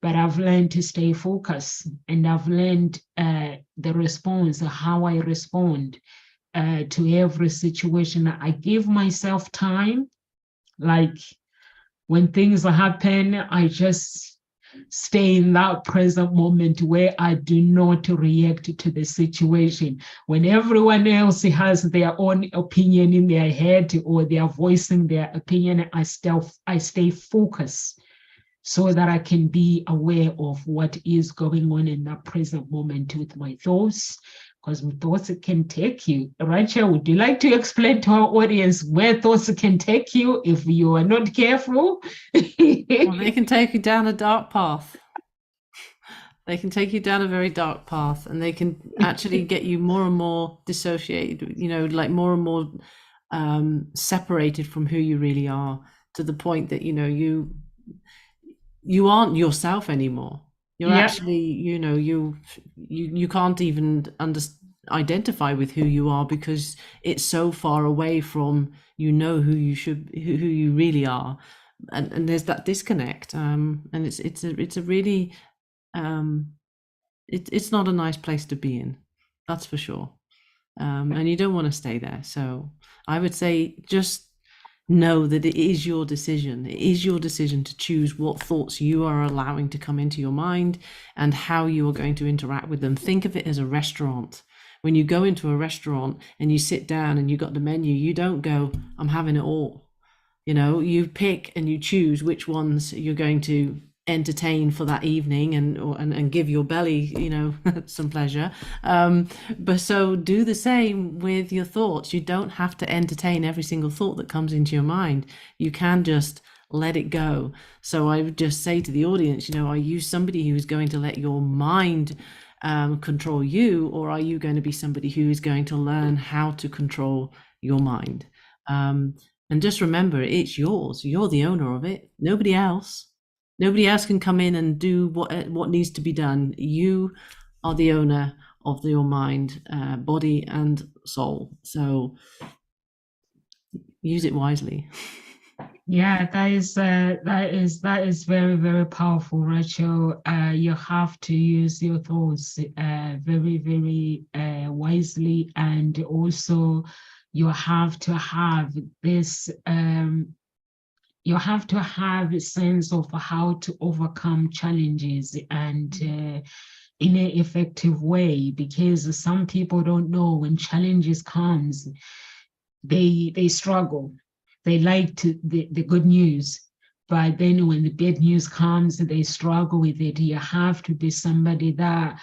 But I've learned to stay focused, and I've learned the response, how I respond to every situation. I give myself time. Like when things happen, I just stay in that present moment where I do not react to the situation. When everyone else has their own opinion in their head or they are voicing their opinion, I stay focused so that I can be aware of what is going on in that present moment with my thoughts, because thoughts can take you. Rachel, would you like to explain to our audience where thoughts can take you if you are not careful? Well, they can take you down a dark path. They can take you down a very dark path, and they can actually get you more and more dissociated, like more and more separated from who you really are, to the point that, you aren't yourself anymore. You're actually, you can't even identify with who you are, because it's so far away from, who you really are. And there's that disconnect. And it's a really, it's not a nice place to be in, that's for sure. And you don't want to stay there. So I would say, just know that it is your decision. It is your decision to choose what thoughts you are allowing to come into your mind and how you are going to interact with them. Think of it as a restaurant. When you go into a restaurant and you sit down and you got the menu, you don't go, I'm having it all. You pick and you choose which ones you're going to entertain for that evening and give your belly, some pleasure. But so do the same with your thoughts. You don't have to entertain every single thought that comes into your mind. You can just let it go. So I would just say to the audience, are you somebody who is going to let your mind control you, or are you going to be somebody who is going to learn how to control your mind? And just remember, it's yours. You're the owner of it. Nobody else can come in and do what needs to be done. You are the owner of your mind, body and soul. So use it wisely. Yeah, that is very, very powerful, Rachel. You have to use your thoughts very, very wisely, and also you have to have this you have to have a sense of how to overcome challenges and in an effective way, because some people don't know when challenges comes, they struggle. They like the good news, but then when the bad news comes, they struggle with it. You have to be somebody that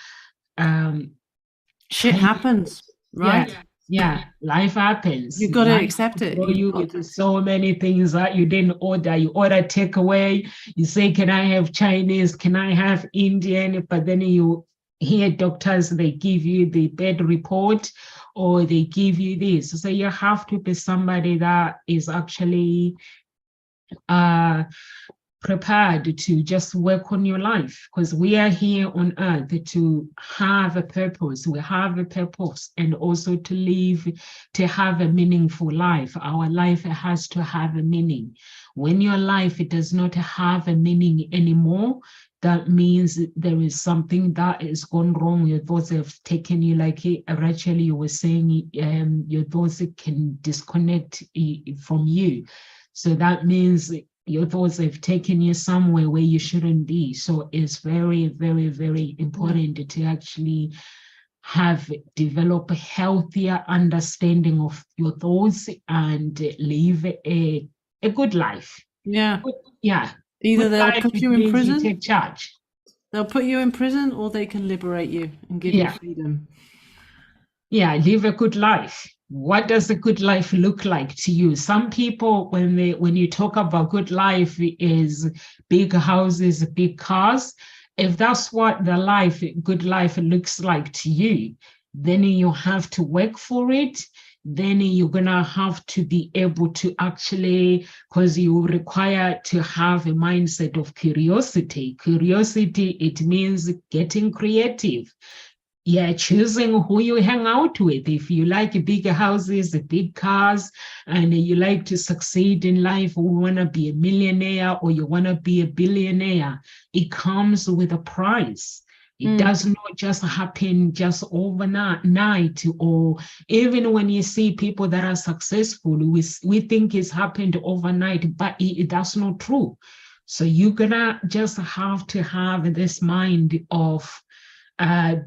shit happens, right? yeah, life happens. You've got to Life accept it. throw you with so many things that you didn't order. You order takeaway. You say, "Can I have Chinese? Can I have Indian?" But then you hear doctors, they give you the bad report, or they give you this. So you have to be somebody that is actually prepared to just work on your life, because we are here on earth to have a purpose. We have a purpose, and also to live, to have a meaningful life. Our life has to have a meaning. When your life does not have a meaning anymore, that means there is something that is gone wrong. Your thoughts have taken you, like Rachel, you were saying, your thoughts can disconnect from you. So that means your thoughts have taken you somewhere where you shouldn't be. So it's very, very, very important to actually develop a healthier understanding of your thoughts and live a good life. Yeah. Yeah. Either they'll put you in prison, take charge. They'll put you in prison, or they can liberate you and give you freedom. Yeah, live a good life. What does a good life look like to you? Some people, when you talk about good life, is big houses, big cars. If that's what good life looks like to you, then you have to work for it. Then you're gonna have to be able to actually, because you require to have a mindset of curiosity. Curiosity, it means getting creative. Yeah, choosing who you hang out with. If you like big houses, big cars, and you like to succeed in life, or want to be a millionaire, or you want to be a billionaire, it comes with a price. It does not just happen just overnight, or even when you see people that are successful, we think it's happened overnight, but that's not true. So you're gonna just have to have this mind of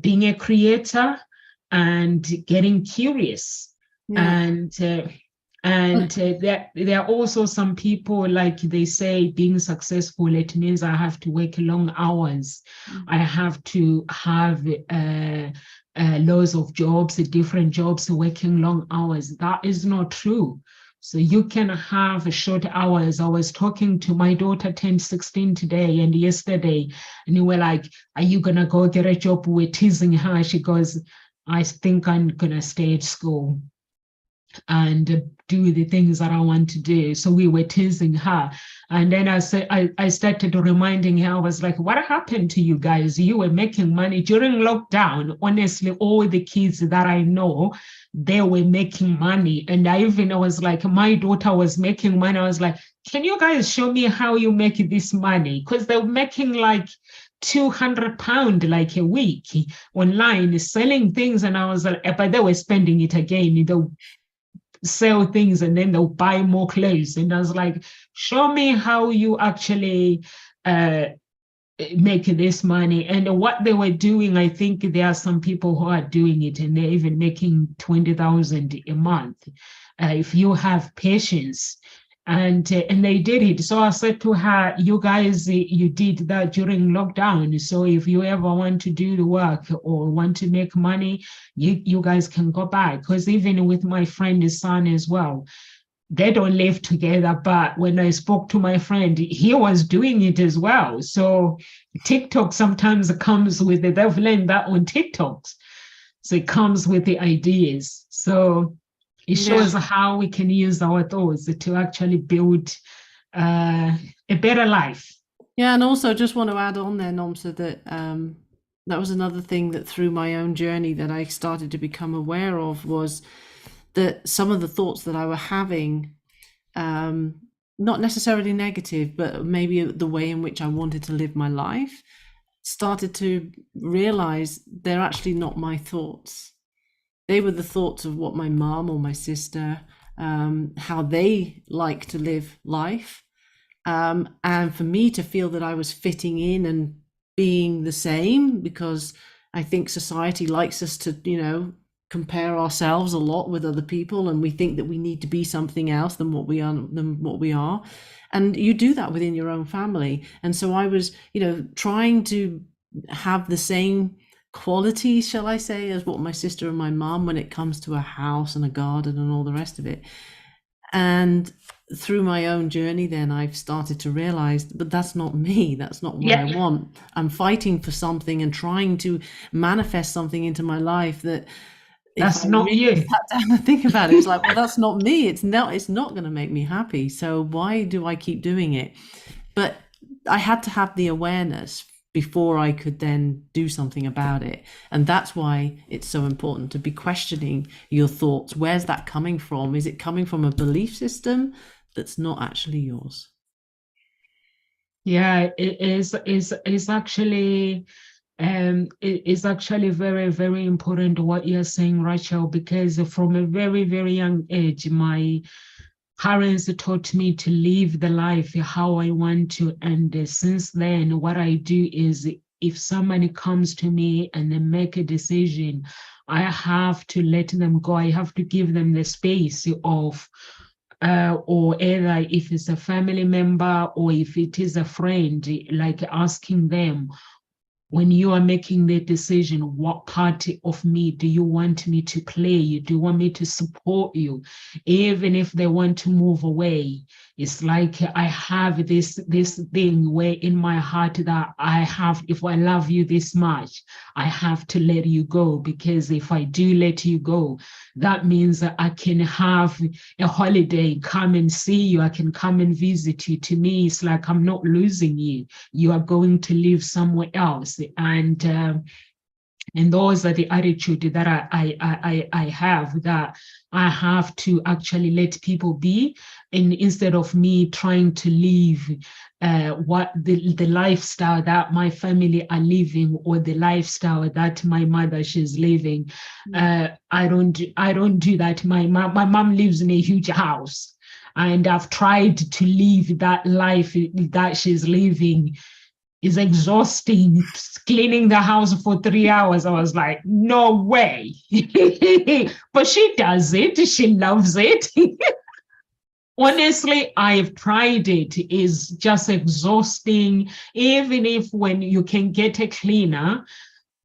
being a creator and getting curious. And there are also some people, like they say, being successful, it means I have to work long hours. I have to have loads of jobs, different jobs, working long hours. That is not true. So you can have short hours. I was talking to my daughter, turned 16 today and yesterday, and we were like, "Are you going to go get a job?" We're teasing her. She goes, "I think I'm going to stay at school and do the things that I want to do." So we were teasing her. And then I started reminding her, I was like, "What happened to you guys? You were making money during lockdown." Honestly, all the kids that I know, they were making money. And I was like, my daughter was making money. I was like, "Can you guys show me how you make this money?" Because they're making like £200 like a week online selling things. And I was like, but they were spending it again. They'll sell things and then they'll buy more clothes. And I was like, "Show me how you actually make this money." And what they were doing, I think there are some people who are doing it and they're even making 20,000 a month if you have patience. And they did it. So I said to her, "You guys, you did that during lockdown. So if you ever want to do the work or want to make money, you guys can go back." Because even with my friend's son as well, they don't live together. But when I spoke to my friend, he was doing it as well. So TikTok sometimes comes with it. They've learned that on TikToks. So it comes with the ideas. So it shows how we can use our thoughts to actually build a better life. Yeah, and also just want to add on there, Nomsa, that that was another thing that through my own journey that I started to become aware of, was that some of the thoughts that I were having, not necessarily negative, but maybe the way in which I wanted to live my life, started to realize they're actually not my thoughts. They were the thoughts of what my mom or my sister, how they like to live life. And for me to feel that I was fitting in and being the same, because I think society likes us to, compare ourselves a lot with other people, and we think that we need to be something else than what we are. And you do that within your own family. And so I was, trying to have the same qualities, shall I say, as what my sister and my mom when it comes to a house and a garden and all the rest of it. And through my own journey, then I've started to realize, but that's not me. That's not what I want. I'm fighting for something and trying to manifest something into my life that, that's not you. Sat down and think about it, it's like, well, that's not me. It's not going to make me happy. So why do I keep doing it? But I had to have the awareness before I could then do something about it. And that's why it's so important to be questioning your thoughts. Where's that coming from? Is it coming from a belief system that's not actually yours? Yeah, it is actually it is actually very, very important what you're saying, Rachel, because from a very, very young age, my parents taught me to live the life how I want to. And since then, what I do is if somebody comes to me and they make a decision, I have to let them go. I have to give them the space of, or either if it's a family member or if it is a friend, like asking them, when you are making the decision, what part of me do you want me to play? Do you want me to support you? Even if they want to move away, it's like I have this thing where in my heart that I have, if I love you this much, I have to let you go, because if I do let you go, that means that I can have a holiday, come and see you, I can come and visit you. To me, it's like I'm not losing you. You are going to live somewhere else. And those are the attitude that I have, that I have to actually let people be, and instead of me trying to live what the lifestyle that my family are living, or the lifestyle that my mother she's living. I don't do that. My mom lives in a huge house, and I've tried to live that life that she's living. Is exhausting. Cleaning the house for 3 hours, I was like, no way. But she does it, she loves it. Honestly, I've tried it. It's just exhausting. Even if when you can get a cleaner,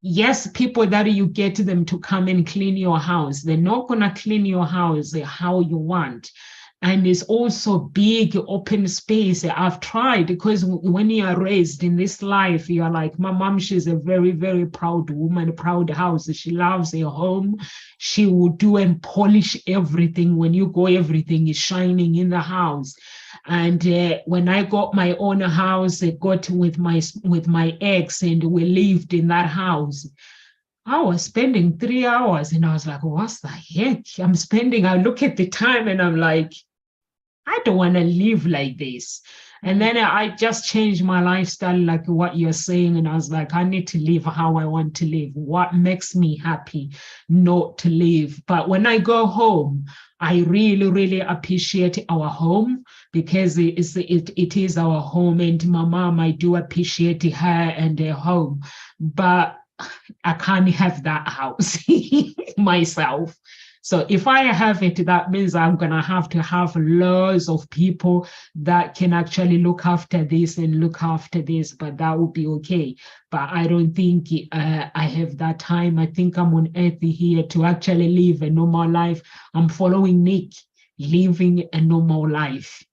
yes, people that you get them to come and clean your house, they're not going to clean your house how you want. And it's also big open space. I've tried, because when you are raised in this life, you're like, my mom, she's a very, very proud woman, proud house. She loves her home. She will do and polish everything. When you go, everything is shining in the house. And when I got my own house, I got with my ex, and we lived in that house. I was spending 3 hours, and I was like, what's the heck I'm spending? I look at the time and I'm like, I don't want to live like this. And then I just changed my lifestyle, like what you're saying. And I was like, I need to live how I want to live. What makes me happy not to live. But when I go home, I really, really appreciate our home, because it is our home. And my mom, I do appreciate her and her home. But I can't have that house myself. So if I have it, that means I'm going to have loads of people that can actually look after this and look after this, but that would be okay. But I don't think I have that time. I think I'm on earth here to actually live a normal life. I'm following Nick, living a normal life.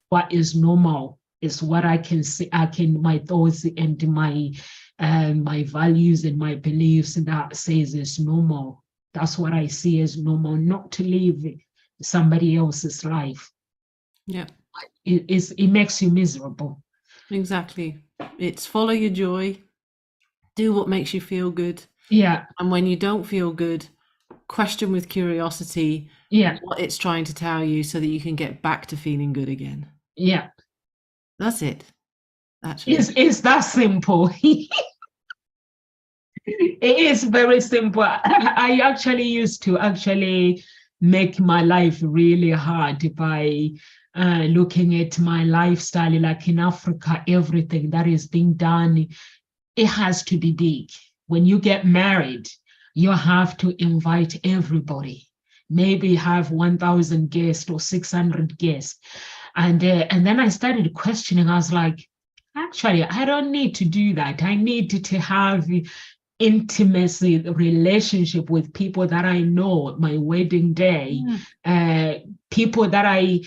What is normal is what I can see. My thoughts and my values and my beliefs that says it's normal. That's what I see as normal, not to live somebody else's life. Yeah. It makes you miserable. Exactly. It's follow your joy, do what makes you feel good. Yeah. And when you don't feel good, question with curiosity what it's trying to tell you, so that you can get back to feeling good again. Yeah. That's it. Actually. It's that simple. It is very simple. I actually used to actually make my life really hard by looking at my lifestyle. Like in Africa, everything that is being done, it has to be big. When you get married, you have to invite everybody. Maybe have 1,000 guests or 600 guests. And then I started questioning. I was like, actually, I don't need to do that. I need to have intimacy relationship with people that I know my wedding day, people that I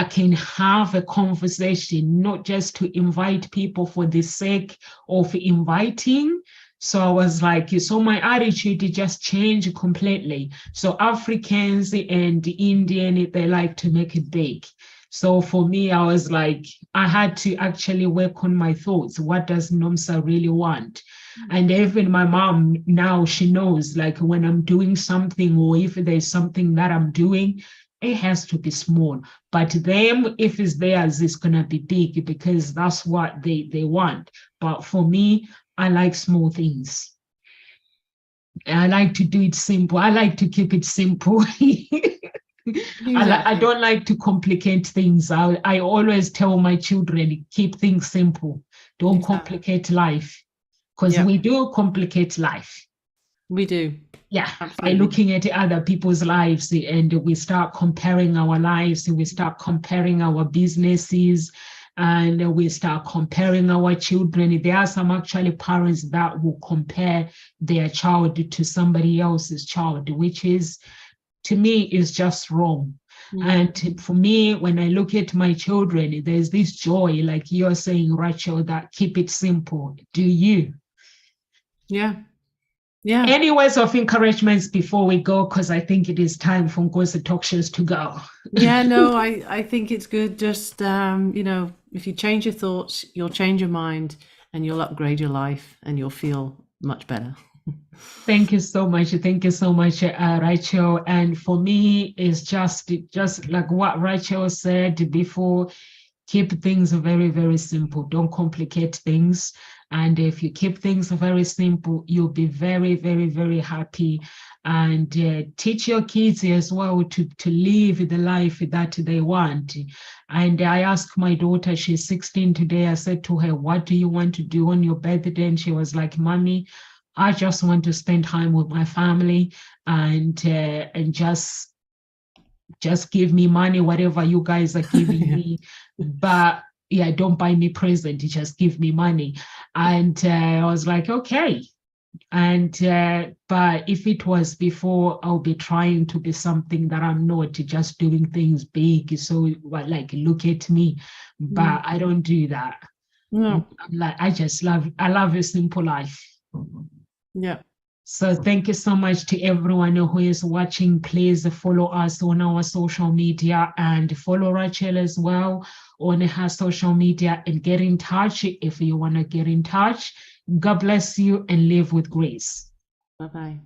can have a conversation, not just to invite people for the sake of inviting. So I was like, so my attitude just changed completely. So Africans and Indian, they like to make it big. So for me, I was like, I had to actually work on my thoughts. What does Nomsa really want? And even my mom now, she knows, like, when I'm doing something, or if there's something that I'm doing, it has to be small. But them, if it's theirs, it's gonna be big because that's what they want. But for me, I like small things. I like to do it simple. I like to keep it simple. I don't like to complicate things. I always tell my children, keep things simple. Don't complicate life. Because we do complicate life. We do. Yeah, absolutely. By looking at other people's lives, and we start comparing our lives, we start comparing our businesses, and we start comparing our children. There are some actually parents that will compare their child to somebody else's child, which is, to me, is just wrong. And for me, when I look at my children, there's this joy, like you're saying, Rachel, that keep it simple. Do you? Yeah. Yeah. Any words of encouragements before we go? Because I think it is time for Ngozi Talk Shows to go. Yeah, no, I think it's good. Just, if you change your thoughts, you'll change your mind and you'll upgrade your life and you'll feel much better. Thank you so much. Thank you so much, Rachel. And for me, it's just like what Rachel said before, keep things very, very simple. Don't complicate things. And if you keep things very simple, you'll be very, very, very happy. And teach your kids as well to live the life that they want. And I asked my daughter, she's 16 today, I said to her, what do you want to do on your birthday? And she was like, Mommy, I just want to spend time with my family and just give me money, whatever you guys are giving me. But yeah, don't buy me present, just give me money. And I was like, okay. And but if it was before, I'll be trying to be something that I'm not, just doing things big. So like, look at me. But I don't do that. No. Like, I love a simple life. Yeah. So thank you so much to everyone who is watching. Please follow us on our social media and follow Rachel as well on her social media and get in touch if you want to get in touch. God bless you and live with grace. Bye-bye.